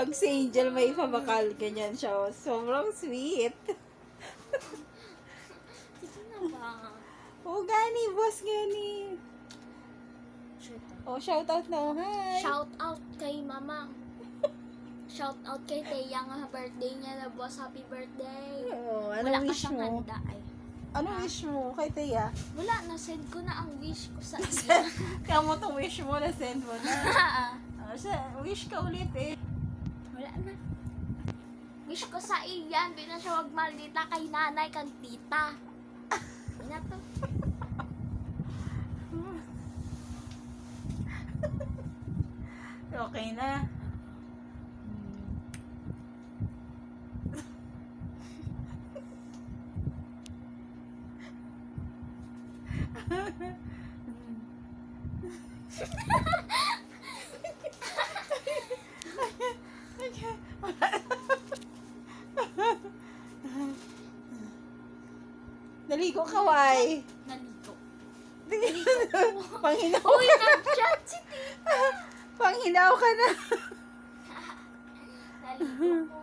Pag si Angel may pabakal, ganyan siya. Oh. Sobrang sweet. Sige na ba? Oh, gani, boss, gani. Oh, shout out na. Oh, hi. Shout out kay mama. Shout out kay Teya nga birthday niya na boss. Happy birthday. Oh, ano Wala ka wish siyang mo? handa ay. Ano wish mo kay Tia? Wala, na-send ko na ang wish ko sa iya. Kaya mo itong wish mo, na-send mo na. Wish ka ulit eh. Wala na. Wish ko sa iyan. Di na siya wag malita kay nanay kang tita. Di na to. Okay na. Naligo ka, why? Nalito. Panghinaw. Uy, nag-chat si tita. Panghinaw ka na. Nalito ko.